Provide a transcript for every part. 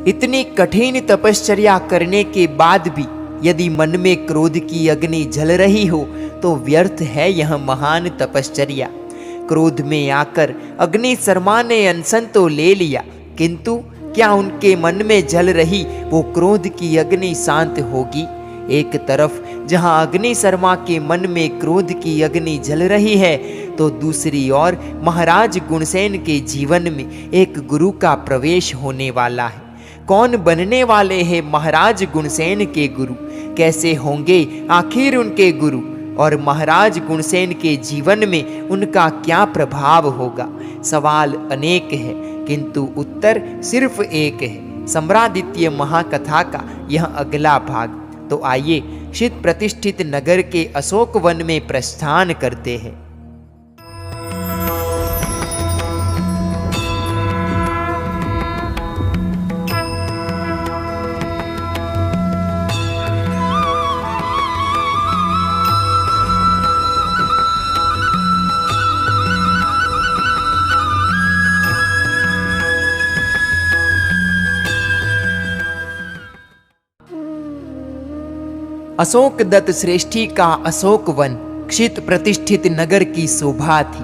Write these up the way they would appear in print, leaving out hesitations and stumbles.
इतनी कठिन तपश्चर्या करने के बाद भी यदि मन में क्रोध की अग्नि जल रही हो तो व्यर्थ है यह महान तपश्चर्या। क्रोध में आकर अग्नि शर्मा ने अनशन तो ले लिया, किंतु क्या उनके मन में जल रही वो क्रोध की अग्नि शांत होगी? एक तरफ जहां अग्नि शर्मा के मन में क्रोध की अग्नि जल रही है, तो दूसरी ओर महाराज गुणसेन के जीवन में एक गुरु का प्रवेश होने वाला है। कौन बनने वाले हैं महाराज गुणसेन के गुरु? कैसे होंगे आखिर उनके गुरु? और महाराज गुणसेन के जीवन में उनका क्या प्रभाव होगा? सवाल अनेक है, किंतु उत्तर सिर्फ एक है। सम्रादित्य महाकथा का यह अगला भाग। तो आइए शीत प्रतिष्ठित नगर के अशोक वन में प्रस्थान करते हैं। अशोक दत्त श्रेष्ठी का अशोक वन क्षित प्रतिष्ठित नगर की शोभा थी।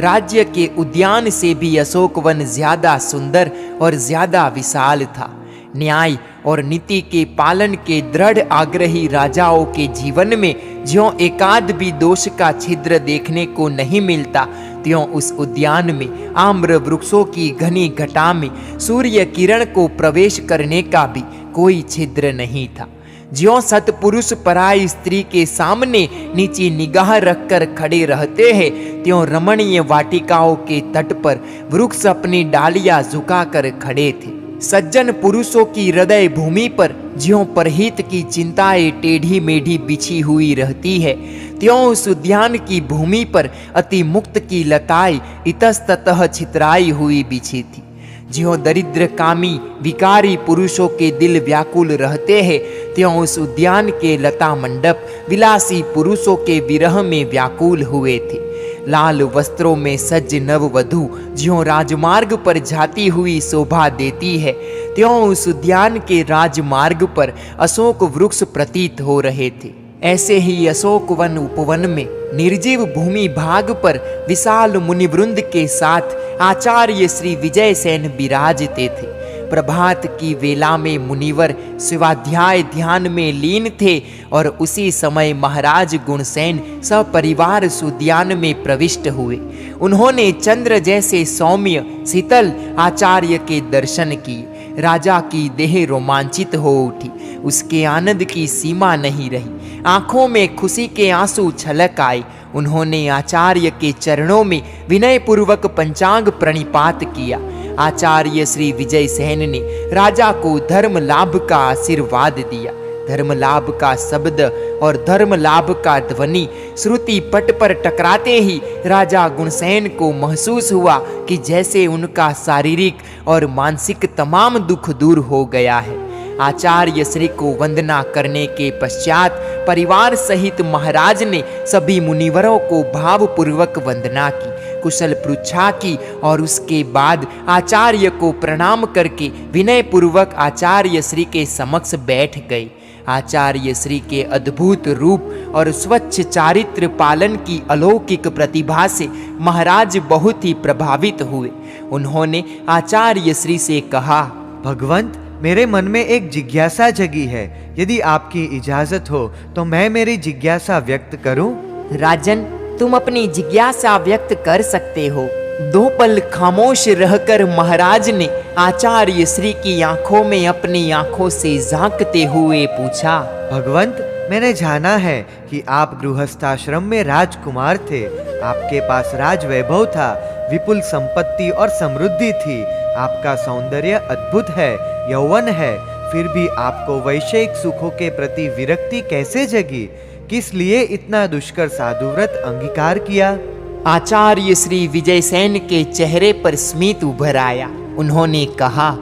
राज्य के उद्यान से भी अशोक वन ज्यादा सुंदर और ज्यादा विशाल था। न्याय और नीति के पालन के दृढ़ आग्रही राजाओं के जीवन में ज्यों एकाध भी दोष का छिद्र देखने को नहीं मिलता, त्यों उस उद्यान में आम्र वृक्षों की घनी घटा में सूर्य किरण को प्रवेश करने का भी कोई छिद्र नहीं था। ज्यों सतपुरुष पराई स्त्री के सामने नीची निगाह रखकर खड़े रहते हैं, त्यों रमणीय वाटिकाओं के तट पर वृक्ष अपनी डालियां झुकाकर खड़े थे। सज्जन पुरुषों की हृदय भूमि पर ज्यों परहित की चिंताएं टेढ़ी मेढ़ी बिछी हुई रहती है, त्यों उस उद्यान की भूमि पर अति मुक्त की लताएं इतस्ततः छितराई हुई बिछी थी। ज्यों दरिद्र कामी विकारी पुरुषों के दिल व्याकुल रहते हैं, त्यों उस उद्यान के लता मंडप विलासी पुरुषों के विरह में व्याकुल हुए थे। लाल वस्त्रों में सज्ज नववधू ज्यों राजमार्ग पर जाती हुई शोभा देती है, त्यों उस उद्यान के राजमार्ग पर अशोक वृक्ष प्रतीत हो रहे थे। ऐसे ही अशोक वन उपवन में निर्जीव भूमि भाग पर विशाल मुनिवृंद के साथ आचार्य श्री विजय सेन विराजते थे। प्रभात की वेला में मुनिवर स्वाध्याय ध्यान में लीन थे और उसी समय महाराज गुणसेन सपरिवार उद्यान में प्रविष्ट हुए। उन्होंने चंद्र जैसे सौम्य शीतल आचार्य के दर्शन किए। राजा की देह रोमांचित हो उठी, उसके आनंद की सीमा नहीं रही। आंखों में खुशी के आंसू छलक आए। उन्होंने आचार्य के चरणों में विनय पूर्वक पंचांग प्रणिपात किया। आचार्य श्री विजय सेन ने राजा को धर्म लाभ का आशीर्वाद दिया। धर्म लाभ का शब्द और धर्म लाभ का ध्वनि श्रुति पट पर टकराते ही राजा गुणसेन को महसूस हुआ कि जैसे उनका शारीरिक और मानसिक तमाम दुख दूर हो गया है। आचार्य श्री को वंदना करने के पश्चात परिवार सहित महाराज ने सभी मुनिवरों को भावपूर्वक वंदना की, कुशल पृच्छा की और उसके बाद आचार्य को प्रणाम करके विनय पूर्वक आचार्य श्री के समक्ष बैठ गए। आचार्य श्री के अद्भुत रूप और स्वच्छ चारित्र पालन की अलौकिक प्रतिभा से महाराज बहुत ही प्रभावित हुए। उन्होंने आचार्य श्री से कहा, भगवंत, मेरे मन में एक जिज्ञासा जगी है। यदि आपकी इजाजत हो तो मैं मेरी जिज्ञासा व्यक्त करूं? राजन, तुम अपनी जिज्ञासा व्यक्त कर सकते हो। दो पल खामोश रहकर महाराज ने आचार्य श्री की आंखों में अपनी आंखों से झांकते हुए पूछा, भगवंत, मैंने जाना है कि आप गृहस्थाश्रम में राजकुमार थे। आपके पास राज वैभव था, विपुल संपत्ति और समृद्धि थी। आपका सौंदर्य अद्भुत है, यौवन है, फिर भी आपको वैषयिक सुखों के प्रति विरक्ति कैसे जगी? किस लिए इतना दुष्कर साधुव्रत अंगीकार किया? आचार्य श्री विजय सेन के चेहरे पर स्मित उभर आया। उन्होंने कहा,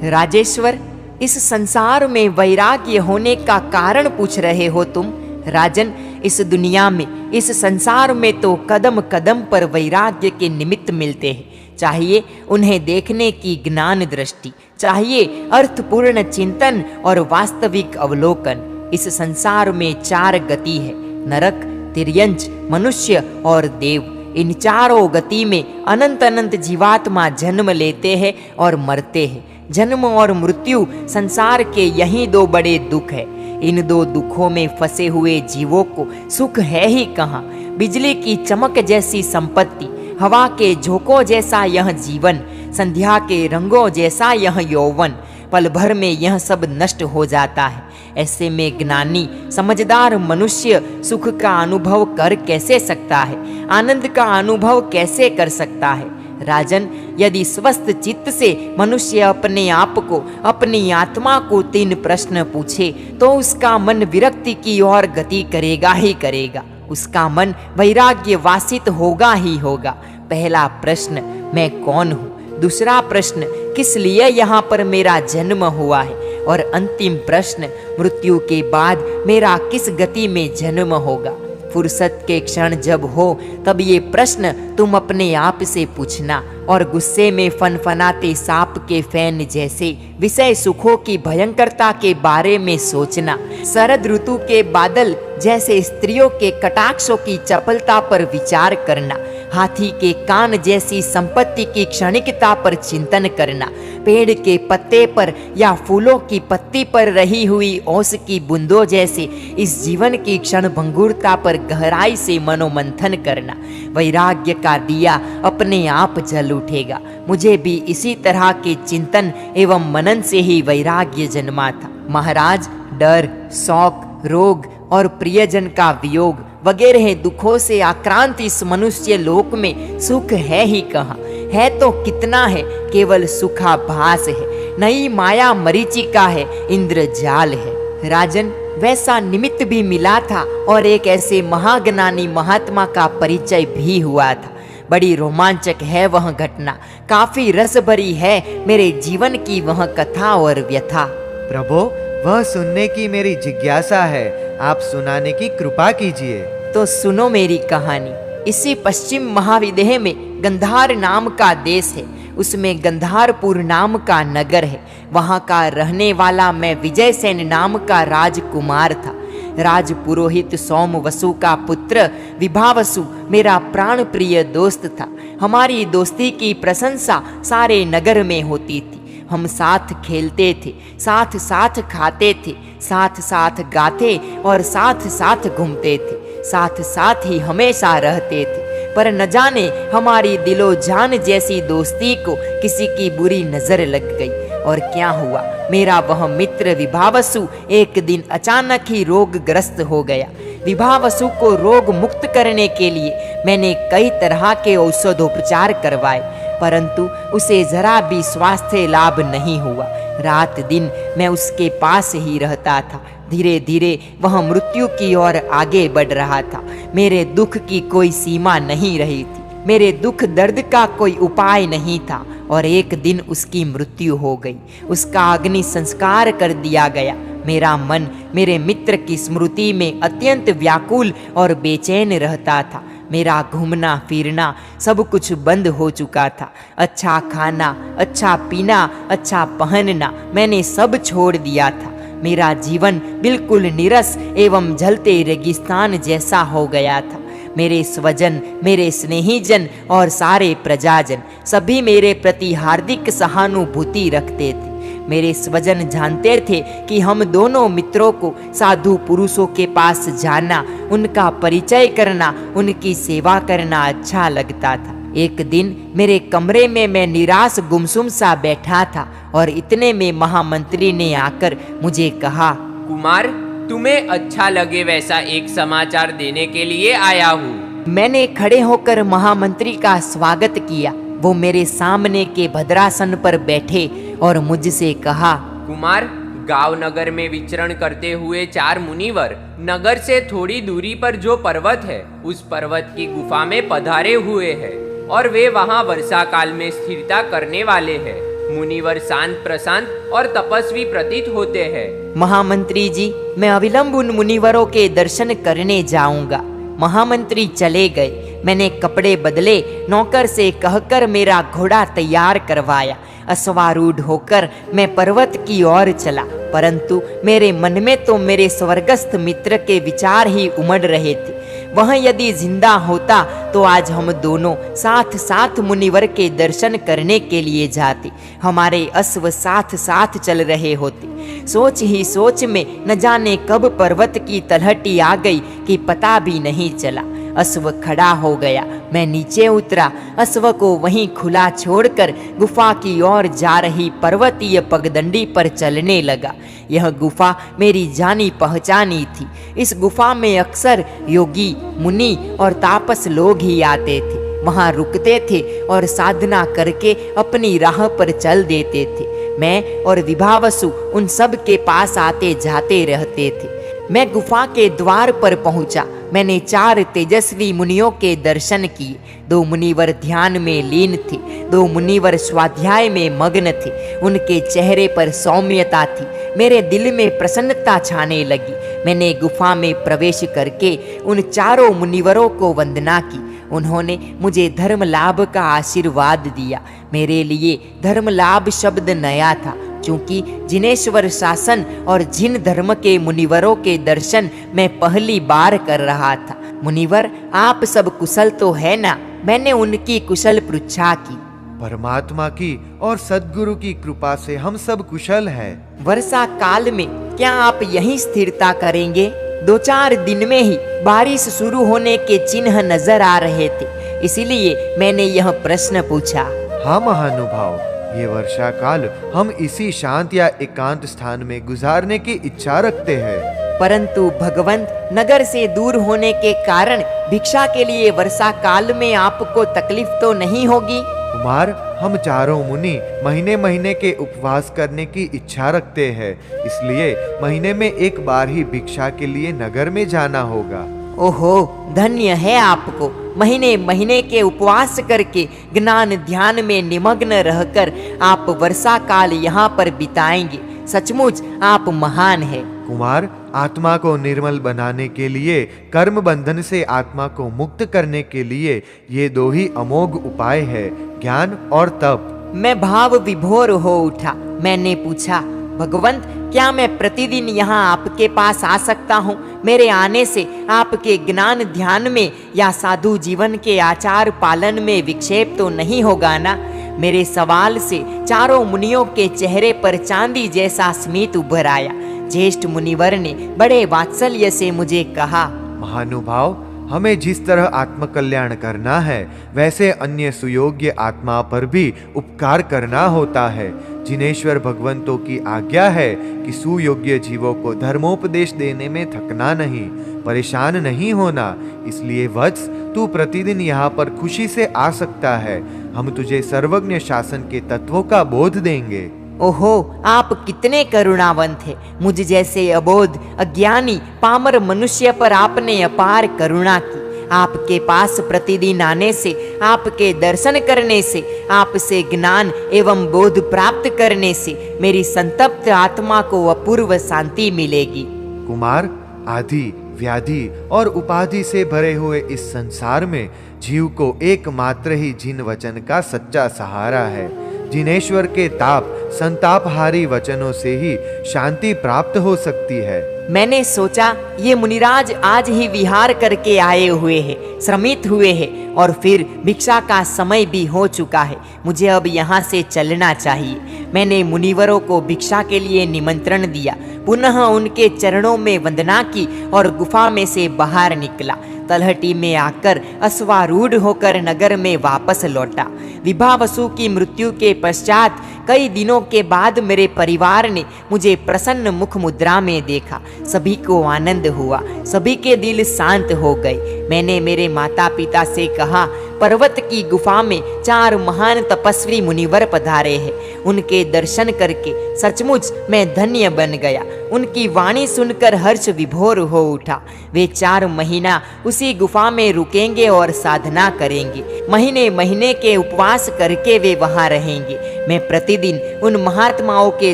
राजेश्वर, इस संसार में वैराग्य होने का कारण पूछ रहे हो तुम? राजन, इस दुनिया में, इस संसार में तो कदम कदम पर वैराग्य के निमित्त मिलते हैं। चाहिए उन्हें देखने की ज्ञान दृष्टि, चाहिए अर्थपूर्ण चिंतन और वास्तविक अवलोकन। इस संसार में 4 गति है, नरक, तिर्यंच, मनुष्य और देव। इन चारों गति में अनंत अनंत जीवात्मा जन्म लेते हैं और मरते हैं। जन्म और मृत्यु संसार के यही 2 बड़े दुख है। इन 2 दुखों में फंसे हुए जीवों को सुख है ही कहाँ। बिजली की चमक जैसी संपत्ति, हवा के झोंकों जैसा यह जीवन, संध्या के रंगों जैसा यह यौवन, पल भर में यह सब नष्ट हो जाता है। ऐसे में ज्ञानी समझदार मनुष्य सुख का अनुभव कर कैसे सकता है, आनंद का अनुभव कैसे कर सकता है। राजन, यदि स्वस्थ चित्त से मनुष्य अपने आप को, अपनी आत्मा को 3 प्रश्न पूछे तो उसका मन विरक्ति की ओर गति करेगा ही करेगा। उसका मन वैराग्य वासित होगा ही होगा। पहला प्रश्न, मैं कौन हूँ? दूसरा प्रश्न, किस लिए यहाँ पर मेरा जन्म हुआ है? और अंतिम प्रश्न, मृत्यु के बाद मेरा किस गति में जन्म होगा? फुर्सत के क्षण जब हो तब ये प्रश्न तुम अपने आप से पूछना, और गुस्से में फनफनाते सांप के फैन जैसे विषय सुखों की भयंकरता के बारे में सोचना। शरद ऋतु के बादल जैसे स्त्रियों के कटाक्षों की चपलता पर विचार करना। हाथी के कान जैसी संपत्ति की क्षणिकता पर चिंतन करना। पेड़ के पत्ते पर या फूलों की पत्ती पर रही हुई ओस की बूंदों जैसे इस जीवन की क्षण भंगुरता पर गहराई से मनोमंथन करना। वैराग्य का दिया अपने आप जल उठेगा। मुझे भी इसी तरह के चिंतन एवं मनन से ही वैराग्य जन्मा था। महाराज, डर, शौक, रोग और प्रियजन का वियोग वगैरह दुखों से आक्रांत इस मनुष्य लोक में सुख है ही कहाँ। है तो कितना है, केवल सुखाभास है। नई माया मरीचिका है, इंद्रजाल है। राजन, वैसा निमित्त भी मिला था और एक ऐसे महाज्ञानी महात्मा का परिचय भी हुआ था। बड़ी रोमांचक है वह घटना, काफी रस भरी है मेरे जीवन की वह कथा और व्यथा। प्रभु, वह सुनने की मेरी जिज्ञासा है, आप सुनाने की कृपा कीजिए। तो सुनो मेरी कहानी। इसी पश्चिम महाविदेह में गंधार नाम का देश है, उसमें गंधारपुर नाम का नगर है। वहाँ का रहने वाला मैं विजयसेन नाम का राजकुमार था। राज पुरोहित सोमवसु का पुत्र विभावसु मेरा प्राण प्रिय दोस्त था। हमारी दोस्ती की प्रशंसा सारे नगर में होती थी। हम साथ खेलते थे, साथ साथ खाते थे, साथ साथ गाते और साथ साथ घूमते थे, साथ साथ ही हमेशा रहते थे। पर न जाने हमारी दिलो जान जैसी दोस्ती को किसी की बुरी नजर लग गई और क्या हुआ, मेरा वह मित्र विभावसु एक दिन अचानक ही रोगग्रस्त हो गया। विभावसु को रोग मुक्त करने के लिए मैंने कई तरह के औषधोपचार करवाए, परंतु उसे जरा भी स्वास्थ्य लाभ नहीं हुआ। रात दिन मैं उसके पास ही रहता था। धीरे धीरे वह मृत्यु की ओर आगे बढ़ रहा था। मेरे दुख की कोई सीमा नहीं रही थी, मेरे दुख दर्द का कोई उपाय नहीं था और एक दिन उसकी मृत्यु हो गई। उसका अग्नि संस्कार कर दिया गया। मेरा मन मेरे मित्र की स्मृति में अत्यंत व्याकुल और बेचैन रहता था। मेरा घूमना फिरना सब कुछ बंद हो चुका था। अच्छा खाना, अच्छा पीना, अच्छा पहनना मैंने सब छोड़ दिया था। मेरा जीवन बिल्कुल नीरस एवं जलते रेगिस्तान जैसा हो गया था। मेरे स्वजन, मेरे स्नेहीजन और सारे प्रजाजन सभी मेरे प्रति हार्दिक सहानुभूति रखते थे। मेरे स्वजन जानते थे कि हम दोनों मित्रों को साधु पुरुषों के पास जाना, उनका परिचय करना, उनकी सेवा करना अच्छा लगता था। एक दिन मेरे कमरे में मैं निराश गुमसुम सा बैठा था और इतने में महामंत्री ने आकर मुझे कहा, कुमार, तुम्हें अच्छा लगे वैसा एक समाचार देने के लिए आया हूँ। मैंने खड़े होकर महामंत्री का स्वागत किया। वो मेरे सामने के भद्रासन पर बैठे और मुझसे कहा, कुमार, गांव नगर में विचरण करते हुए 4 मुनिवर नगर से थोड़ी दूरी पर जो पर्वत है उस पर्वत की गुफा में पधारे हुए हैं और वे वहां वर्षा काल में स्थिरता करने वाले हैं। मुनिवर शांत प्रशांत और तपस्वी प्रतीत होते हैं। महामंत्री जी, मैं अविलंब उन मुनिवरों के दर्शन करने जाऊंगा। महामंत्री चले गए। मैंने कपड़े बदले, नौकर से कहकर मेरा घोड़ा तैयार करवाया। अश्वारूढ़ होकर मैं पर्वत की ओर चला, परंतु मेरे मन में तो मेरे स्वर्गस्थ मित्र के विचार ही उमड़ रहे थे। वह यदि जिंदा होता तो आज हम दोनों साथ साथ मुनिवर के दर्शन करने के लिए जाते। हमारे अश्व साथ साथ चल रहे होते। सोच ही सोच में न जाने कब पर्वत की तलहटी आ गई कि पता भी नहीं चला। अश्व खड़ा हो गया, मैं नीचे उतरा। अश्व को वहीं खुला छोड़कर गुफा की ओर जा रही पर्वतीय पगडंडी पर चलने लगा। यह गुफा मेरी जानी पहचानी थी। इस गुफा में अक्सर योगी, मुनि और तापस लोग ही आते थे। वहाँ रुकते थे और साधना करके अपनी राह पर चल देते थे। मैं और विभावसु उन सब के पास आते जाते रहते थे। मैं गुफा के द्वार पर पहुंचा। मैंने 4 तेजस्वी मुनियों के दर्शन किए। 2 मुनिवर ध्यान में लीन थे, 2 मुनिवर स्वाध्याय में मग्न थे। उनके चेहरे पर सौम्यता थी। मेरे दिल में प्रसन्नता छाने लगी। मैंने गुफा में प्रवेश करके उन 4 मुनिवरों को वंदना की। उन्होंने मुझे धर्म लाभ का आशीर्वाद दिया। मेरे लिए धर्म लाभ शब्द नया था, क्योंकि जिनेश्वर शासन और जिन धर्म के मुनिवरों के दर्शन मैं पहली बार कर रहा था। मुनिवर, आप सब कुशल तो है ना? मैंने उनकी कुशल पृच्छा की। परमात्मा की और सद्गुरु की कृपा से हम सब कुशल हैं। वर्षा काल में क्या आप यहीं स्थिरता करेंगे? 2-4 दिन में ही बारिश शुरू होने के चिन्ह नजर आ रहे थे, इसीलिए मैंने यह प्रश्न पूछा। हाँ महानुभाव, ये वर्षा काल हम इसी शांत या एकांत स्थान में गुजारने की इच्छा रखते हैं। परंतु भगवंत, नगर से दूर होने के कारण भिक्षा के लिए वर्षा काल में आपको तकलीफ तो नहीं होगी? कुमार, हम 4 मुनि महीने महीने के उपवास करने की इच्छा रखते हैं, इसलिए महीने में एक बार ही भिक्षा के लिए नगर में जाना होगा। ओहो, धन्य है आपको। महीने महीने के उपवास करके ज्ञान ध्यान में निमग्न रहकर आप वर्षा काल यहाँ पर बिताएंगे। सचमुच आप महान हैं। कुमार, आत्मा को निर्मल बनाने के लिए, कर्म बंधन से आत्मा को मुक्त करने के लिए ये 2 ही अमोघ उपाय है, ज्ञान और तप। मैं भाव विभोर हो उठा। मैंने पूछा, भगवंत, क्या मैं प्रतिदिन यहाँ आपके पास आ सकता हूँ? मेरे आने से आपके ज्ञान ध्यान में या साधु जीवन के आचार पालन में विक्षेप तो नहीं होगा ना? मेरे सवाल से 4 मुनियों के चेहरे पर चांदी जैसा स्मित उभर आया। ज्येष्ठ मुनिवर ने बड़े वात्सल्य से मुझे कहा, महानुभाव, हमें जिस तरह आत्मकल्याण करना है, वैसे अन्य सुयोग्य आत्मा पर भी उपकार करना होता है। जिनेश्वर भगवंतों की आज्ञा है कि सुयोग्य जीवों को धर्मोपदेश देने में थकना नहीं, परेशान नहीं होना। इसलिए वत्स, तू प्रतिदिन यहाँ पर खुशी से आ सकता है। हम तुझे सर्वज्ञ शासन के तत्वों का बोध देंगे। ओहो, आप कितने करुणावंत हैं। मुझ जैसे अबोध, अज्ञानी, पामर मनुष्य पर आपने अपार करुणा की। आपके पास प्रतिदिन आने से, आपके दर्शन करने से, आपसे ज्ञान एवं बोध प्राप्त करने से मेरी संतप्त आत्मा को अपूर्व शांति मिलेगी। कुमार, आदि, व्याधि और उपाधि से भरे हुए इस संसार में जीव को एकमात्र ही जिन वचन का सच्चा सहारा है। जिनेश्वर के ताप संतापहारी वचनों से ही शांति प्राप्त हो सकती है। मैंने सोचा, ये मुनिराज आज ही विहार करके आए हुए हैं, श्रमित हुए हैं और फिर भिक्षा का समय भी हो चुका है। मुझे अब यहाँ से चलना चाहिए। मैंने मुनिवरों को भिक्षा के लिए निमंत्रण दिया, पुनः उनके चरणों में वंदना की और गुफा में से बाहर निकला। तलहटी में आकर अश्वारूढ़ होकर नगर में वापस लौटा। विभावसु की मृत्यु के पश्चात कई दिनों के बाद मेरे परिवार ने मुझे प्रसन्न मुख मुद्रा में देखा। सभी को आनंद हुआ, सभी के दिल शांत हो गए। मैंने मेरे माता पिता से कहा, पर्वत की गुफा में 4 महान तपस्वी मुनिवर पधारे हैं। उनके दर्शन करके सचमुच मैं धन्य बन गया। उनकी वाणी सुनकर हर्ष विभोर हो उठा। वे 4 महीना उसी गुफा में रुकेंगे और साधना करेंगे। महीने महीने के उपवास करके वे वहाँ रहेंगे। मैं प्रतिदिन प्रतिदिन उन महात्माओं के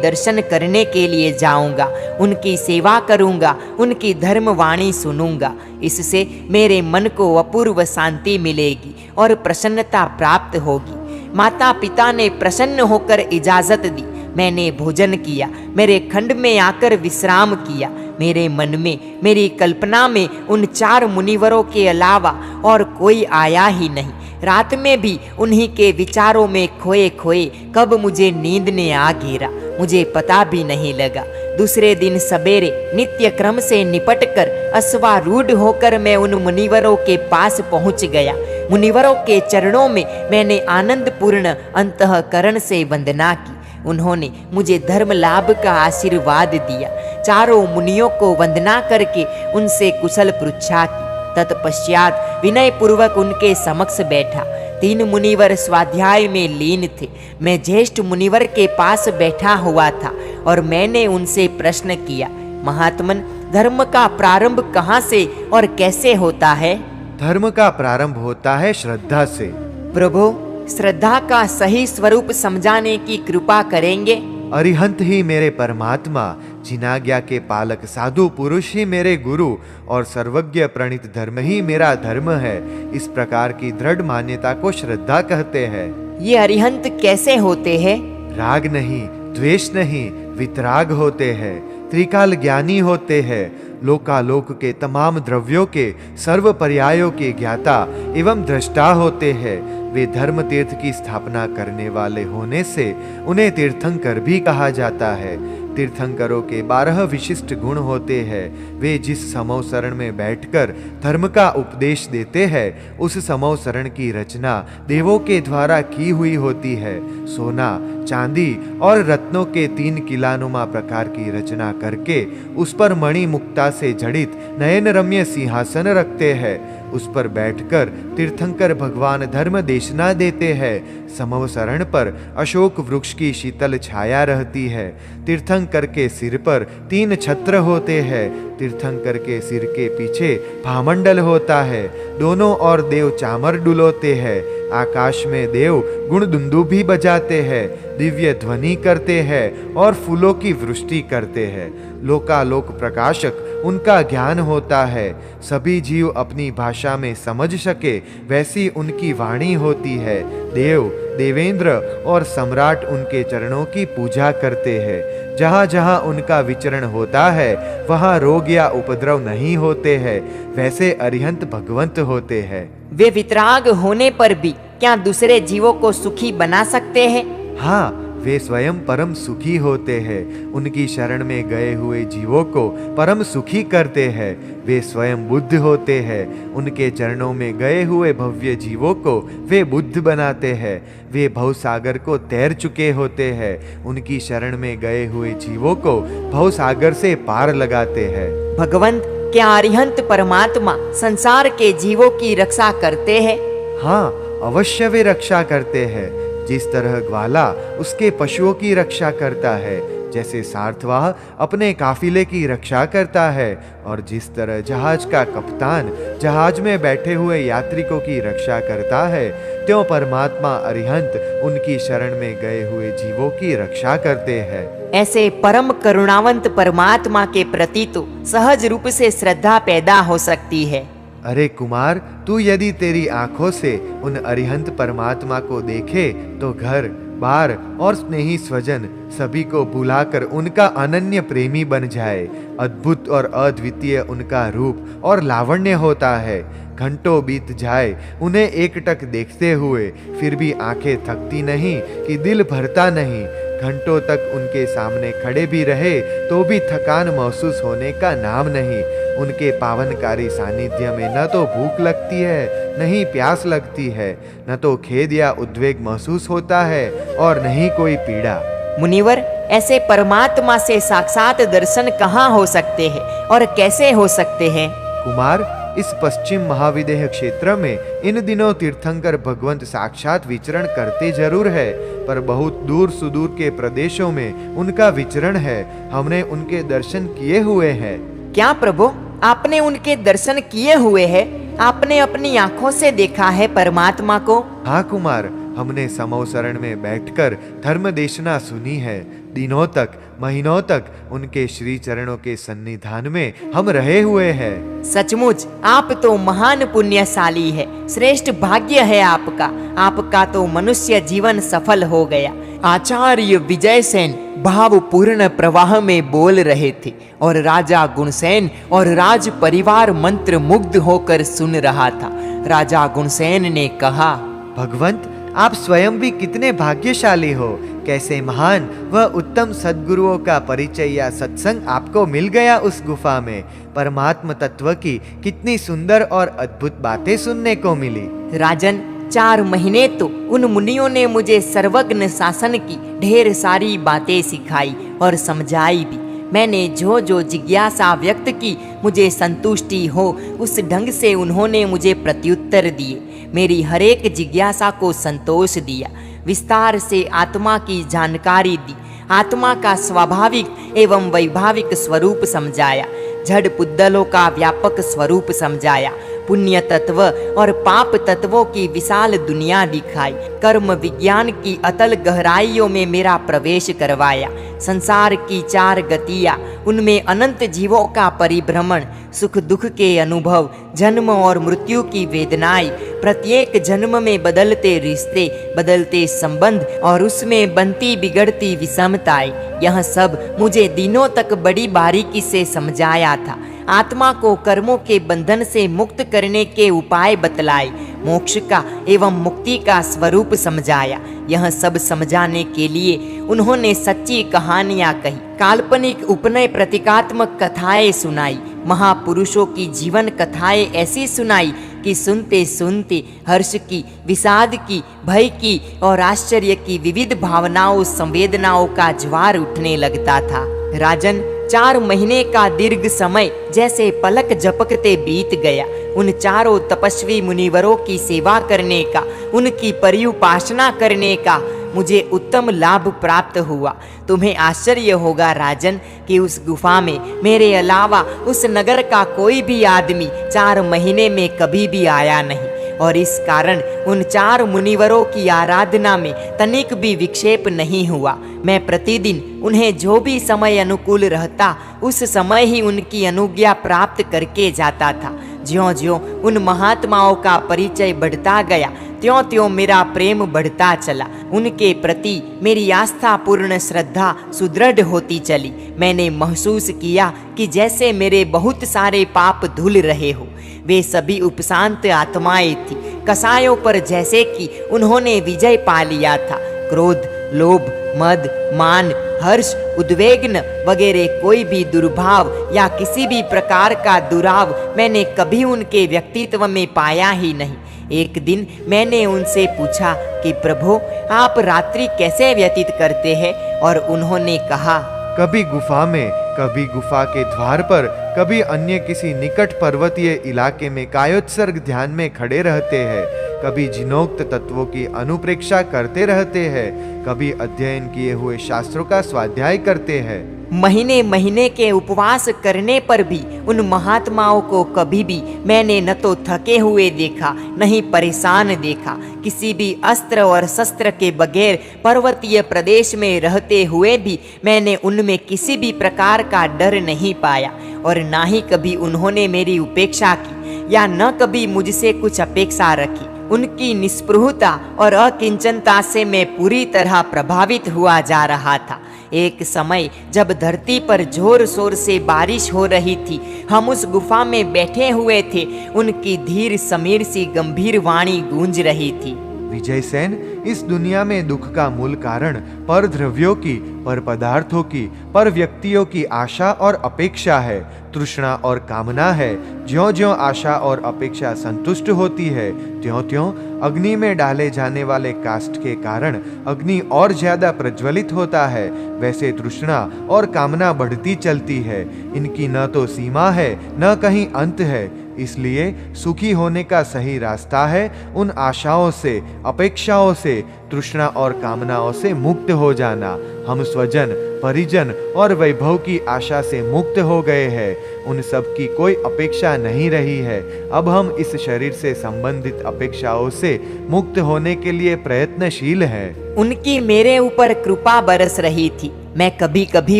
दर्शन करने के लिए जाऊंगा, उनकी सेवा करूंगा, उनकी धर्मवाणी सुनूंगा। इससे मेरे मन को अपूर्व शांति मिलेगी और प्रसन्नता प्राप्त होगी। माता पिता ने प्रसन्न होकर इजाजत दी। मैंने भोजन किया, मेरे खंड में आकर विश्राम किया। मेरे मन में, मेरी कल्पना में उन 4 मुनिवरों के अलावा और कोई आया ही नहीं। रात में भी उन्हीं के विचारों में खोए खोए कब मुझे नींद ने आ घेरा, मुझे पता भी नहीं लगा। दूसरे दिन सवेरे नित्य क्रम से निपटकर अश्वारूढ़ होकर मैं उन मुनिवरों के पास पहुंच गया। मुनिवरों के चरणों में मैंने आनंदपूर्ण अंतःकरण से वंदना की। उन्होंने मुझे धर्म लाभ का आशीर्वाद दिया। चारों मुनियों को वंदना करके उनसे कुशल पृच्छा की। तत्पश्चात विनय पूर्वक उनके समक्ष बैठा। 3 मुनिवर स्वाध्याय में लीन थे। मैं ज्येष्ठ मुनिवर के पास बैठा हुआ था और मैंने उनसे प्रश्न किया, महात्मन, धर्म का प्रारंभ कहाँ से और कैसे होता है? धर्म का प्रारंभ होता है श्रद्धा से। प्रभु, श्रद्धा का सही स्वरूप समझाने की कृपा करेंगे? अरिहंत ही मेरे परमात्मा, जिनाज्ञा के पालक साधु पुरुष ही मेरे गुरु और सर्वज्ञ प्रणीत धर्म ही मेरा धर्म है। इस प्रकार की दृढ़ मान्यता को श्रद्धा कहते हैं। ये अरिहंत कैसे होते हैं? राग नहीं, द्वेष नहीं, वितराग होते हैं। त्रिकाल ज्ञानी होते हैं। लोकालोक के तमाम द्रव्यों के सर्व पर्यायों के ज्ञाता एवं दृष्टा होते हैं। वे धर्म तीर्थ की स्थापना करने वाले होने से उन्हें तीर्थंकर भी कहा जाता है। तीर्थंकरों के 12 विशिष्ट गुण होते हैं। वे जिस समव शरण में बैठकर धर्म का उपदेश देते हैं, उस समव शरण की रचना देवों के द्वारा की हुई होती है। सोना, चांदी और रत्नों के 3 किलानुमा प्रकार की रचना करके उस पर मणि मुक्ता से जड़ित नयन रम्य सिंहासन रखते हैं। उस पर बैठकर तीर्थंकर भगवान धर्म देशना देते हैं। समव शरण पर अशोक वृक्ष की शीतल छाया रहती है। तीर्थंकर के सिर पर 3 छत्र होते हैं। तीर्थंकर के सिर के पीछे भामंडल होता है। दोनों ओर देव चामर डुलोते हैं। आकाश में देव गुणदुंदुभी बजाते हैं, दिव्य ध्वनि करते हैं और फूलों की वृष्टि करते हैं। लोकालोक प्रकाशक उनका ज्ञान होता है। सभी जीव अपनी भाषा में समझ सके वैसी उनकी वाणी होती है। देव, देवेंद्र और सम्राट उनके चरणों की पूजा करते हैं। जहाँ जहाँ उनका विचरण होता है वहाँ रोग या उपद्रव नहीं होते हैं। वैसे अरिहंत भगवंत होते हैं। वे वितराग होने पर भी क्या दूसरे जीवों को सुखी बना सकते हैं? हाँ, वे स्वयं परम सुखी होते हैं। उनकी शरण में गए हुए जीवों को परम सुखी करते हैं। वे स्वयं बुद्ध होते हैं। उनके चरणों में गए हुए भव्य जीवों को वे बुद्ध बनाते हैं। वे भवसागर को तैर चुके होते हैं। उनकी शरण में गए हुए जीवों को भवसागर से पार लगाते हैं। भगवंत, क्या अरिहंत परमात्मा संसार के जीवों की रक्षा करते हैं? हाँ, अवश्य वे रक्षा करते हैं। जिस तरह ग्वाला उसके पशुओं की रक्षा करता है, जैसे सारथवाह अपने काफिले की रक्षा करता है, और जिस तरह जहाज का कप्तान जहाज में बैठे हुए यात्रिकों की रक्षा करता है, त्यों परमात्मा अरिहंत उनकी शरण में गए हुए जीवों की रक्षा करते हैं। ऐसे परम करुणावंत परमात्मा के प्रति तो सहज रूप से श्रद्धा पैदा हो सकती है। अरे कुमार, तू यदि तेरी आंखों से उन अरिहंत परमात्मा को देखे तो घर बार और स्नेही स्वजन सभी को बुलाकर उनका अनन्य प्रेमी बन जाए। अद्भुत और अद्वितीय उनका रूप और लावण्य होता है। घंटों बीत जाए उन्हें एकटक देखते हुए, फिर भी आंखें थकती नहीं कि दिल भरता नहीं। घंटों तक उनके सामने खड़े भी रहे तो भी थकान महसूस होने का नाम नहीं। उनके पावनकारी सानिध्य में न तो भूख लगती है, न ही प्यास लगती है, न तो खेद या उद्वेग महसूस होता है और न ही कोई पीड़ा। मुनिवर, ऐसे परमात्मा से साक्षात दर्शन कहाँ हो सकते हैं और कैसे हो सकते हैं? कुमार, इस पश्चिम महाविदेह क्षेत्र में इन दिनों तीर्थंकर भगवंत साक्षात विचरण करते जरूर है, पर बहुत दूर सुदूर के प्रदेशों में उनका विचरण है। हमने उनके दर्शन किए हुए हैं। क्या प्रभु, आपने उनके दर्शन किए हुए हैं? आपने अपनी आंखों से देखा है परमात्मा को? हाँ कुमार, हमने समौसरण में बैठकर धर्म देशना सुनी है। दिनों तक, महीनों तक उनके श्री चरणों के सन्निधान में हम रहे हुए हैं। सचमुच आप तो महान पुण्यशाली है, श्रेष्ठ भाग्य है आपका। आपका तो मनुष्य जीवन सफल हो गया। आचार्य विजयसेन भावपूर्ण प्रवाह में बोल रहे थे और राजा गुणसेन और राज परिवार मंत्र मुग्ध होकर सुन रहा था। राजा गुणसेन ने कहा, भगवंत, आप स्वयं भी कितने भाग्यशाली हो। कैसे महान व उत्तम सद्गुरुओं का परिचय या सत्संग आपको मिल गया उस गुफा में। परमात्म तत्व की कितनी सुंदर और अद्भुत बातें सुनने को मिली। राजन, 4 महीने तो उन मुनियों ने मुझे सर्वज्ञ शासन की ढेर सारी बातें सिखाई और समझाई भी। मैंने जो जो जिज्ञासा व्यक्त की, मुझे संतुष्टि हो उस ढंग से उन्होंने मुझे प्रत्युत्तर दिए। मेरी हरेक जिज्ञासा को संतोष दिया। विस्तार से आत्मा की जानकारी दी। आत्मा का स्वाभाविक एवं वैभाविक स्वरूप समझाया। जड़ पुद्दलों का व्यापक स्वरूप समझाया। पुण्य तत्व और पाप तत्वों की विशाल दुनिया दिखाई। कर्म विज्ञान की अतल गहराइयों में मेरा प्रवेश करवाया। संसार की 4 गतियाँ, उनमें अनंत जीवों का परिभ्रमण, सुख दुख के अनुभव, जन्म और मृत्यु की वेदनाएं, प्रत्येक जन्म में बदलते रिश्ते, बदलते संबंध और उसमें बनती बिगड़ती विषमताएं, यह सब मुझे दिनों तक बड़ी बारीकी से समझाया था। आत्मा को कर्मों के बंधन से मुक्त करने के उपाय बतलाए। मोक्ष का एवं मुक्ति का स्वरूप समझाया। यह सब समझाने के लिए उन्होंने सच्ची कहानियां कही, काल्पनिक उपनय प्रतीकात्मक कथाएं सुनाई, महापुरुषों की जीवन कथाएं ऐसी सुनाई कि सुनते सुनते हर्ष की, विषाद की, भय की और आश्चर्य की विविध भावनाओं संवेदनाओं का ज्वार उठने लगता था। राजन, 4 महीने का दीर्घ समय जैसे पलक झपकते बीत गया। उन चारों तपस्वी मुनिवरों की सेवा करने का, उनकी पर्युपासना करने का मुझे उत्तम लाभ प्राप्त हुआ। तुम्हें आश्चर्य होगा राजन कि उस गुफा में मेरे अलावा उस नगर का कोई भी आदमी 4 महीने में कभी भी आया नहीं और इस कारण उन 4 मुनिवरों की आराधना में तनिक भी विक्षेप नहीं हुआ। मैं प्रतिदिन उन्हें जो भी समय अनुकूल रहता उस समय ही उनकी अनुज्ञा प्राप्त करके जाता था। ज्यों ज्यों उन महात्माओं का परिचय बढ़ता गया, त्यों त्यों मेरा प्रेम बढ़ता चला। उनके प्रति मेरी आस्था पूर्ण श्रद्धा सुदृढ़ होती चली। मैंने महसूस किया कि जैसे मेरे बहुत सारे पाप धुल रहे हो। वे सभी उपशांत आत्माएं थी। कसायों पर जैसे कि उन्होंने विजय पा लिया था। क्रोध, लोभ, मद, मान, हर्ष, उद्वेगन वगैरह कोई भी दुर्भाव या किसी भी प्रकार का दुराव मैंने कभी उनके व्यक्तित्व में पाया ही नहीं। एक दिन मैंने उनसे पूछा कि प्रभु, आप रात्रि कैसे व्यतीत करते हैं? और उन्होंने कहा, कभी गुफा में, कभी गुफा के द्वार पर, कभी अन्य किसी निकट पर्वतीय इलाके में कायोत्सर्ग ध्यान में खड़े रहते हैं, कभी जिनोक्त तत्वों की अनुप्रेक्षा करते रहते हैं, कभी अध्ययन किए हुए शास्त्रों का स्वाध्याय करते हैं। महीने महीने के उपवास करने पर भी उन महात्माओं को कभी भी मैंने न तो थके हुए देखा, न ही परेशान देखा। किसी भी अस्त्र और शस्त्र के बगैर पर्वतीय प्रदेश में रहते हुए भी मैंने उनमें किसी भी प्रकार का डर नहीं पाया और ना ही कभी उन्होंने मेरी उपेक्षा की या न कभी मुझसे कुछ अपेक्षा रखी। उनकी निस्पृहता और अकिंचनता से मैं पूरी तरह प्रभावित हुआ जा रहा था। एक समय जब धरती पर जोर शोर से बारिश हो रही थी, हम उस गुफा में बैठे हुए थे। उनकी धीर समीर सी गंभीर वाणी गूंज रही थी। विजयसेन, इस दुनिया में दुख का मूल कारण पर द्रव्यों की, पर पदार्थों की, पर व्यक्तियों की आशा और अपेक्षा है, तृष्णा और कामना है। ज्यों ज्यों आशा और अपेक्षा संतुष्ट होती है, त्यों त्यों अग्नि में डाले जाने वाले काष्ठ के कारण अग्नि और ज्यादा प्रज्वलित होता है। वैसे तृष्णा और कामना बढ़ती चलती है। इनकी न तो सीमा है, न कहीं अंत है। इसलिए सुखी होने का सही रास्ता है उन आशाओं से, अपेक्षाओं से, तृष्णा और कामनाओं से मुक्त हो जाना। हम स्वजन, परिजन और वैभव की आशा से मुक्त हो गए हैं। उन सब की कोई अपेक्षा नहीं रही है। अब हम इस शरीर से संबंधित अपेक्षाओं से मुक्त होने के लिए प्रयत्नशील हैं। उनकी मेरे ऊपर कृपा बरस रही थी। मैं कभी कभी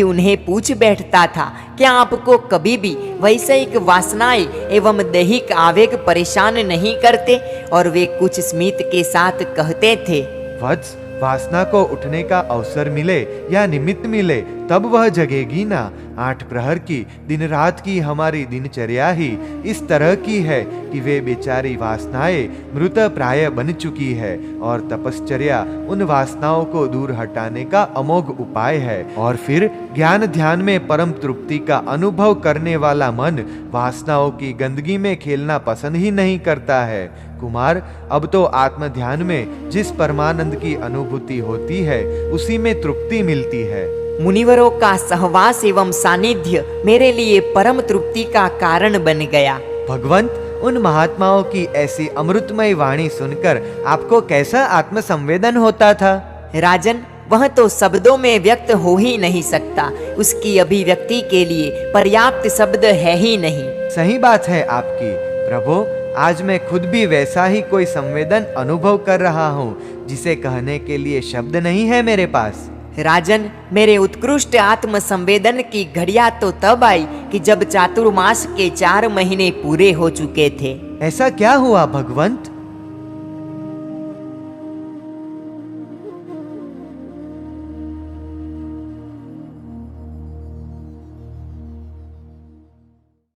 उन्हें पूछ बैठता था, क्या आपको कभी भी वैषयिक वासनाएं एवं दैहिक आवेग परेशान नहीं करते? और वे कुछ स्मित के साथ कहते थे, वत्स, वासना को उठने का अवसर मिले या निमित्त मिले तब वह जगेगी ना। 8 प्रहर की दिन रात की हमारी दिनचर्या ही इस तरह की है कि वे बेचारी वासनाएं मृत प्राय बन चुकी है और तपश्चर्या उन वासनाओं को दूर हटाने का अमोघ उपाय है। और फिर ज्ञान ध्यान में परम तृप्ति का अनुभव करने वाला मन वासनाओं की गंदगी में खेलना पसंद ही नहीं करता है। कुमार, अब तो आत्म ध्यान में जिस परमानंद की अनुभूति होती है उसी में तृप्ति मिलती है। मुनिवरों का सहवास एवं सानिध्य मेरे लिए परम तृप्ति का कारण बन गया। भगवंत, उन महात्माओं की ऐसी अमृतमय वाणी सुनकर आपको कैसा आत्मसंवेदन होता था? राजन, वह तो शब्दों में व्यक्त हो ही नहीं सकता। उसकी अभिव्यक्ति के लिए पर्याप्त शब्द है ही नहीं। सही बात है आपकी प्रभु। आज मैं खुद भी वैसा ही कोई संवेदन अनुभव कर रहा हूँ जिसे कहने के लिए शब्द नहीं है मेरे पास। राजन, मेरे उत्कृष्ट आत्म संवेदन की घड़िया तो तब आई कि जब चातुर्मास के 4 महीने पूरे हो चुके थे। ऐसा क्या हुआ भगवंत?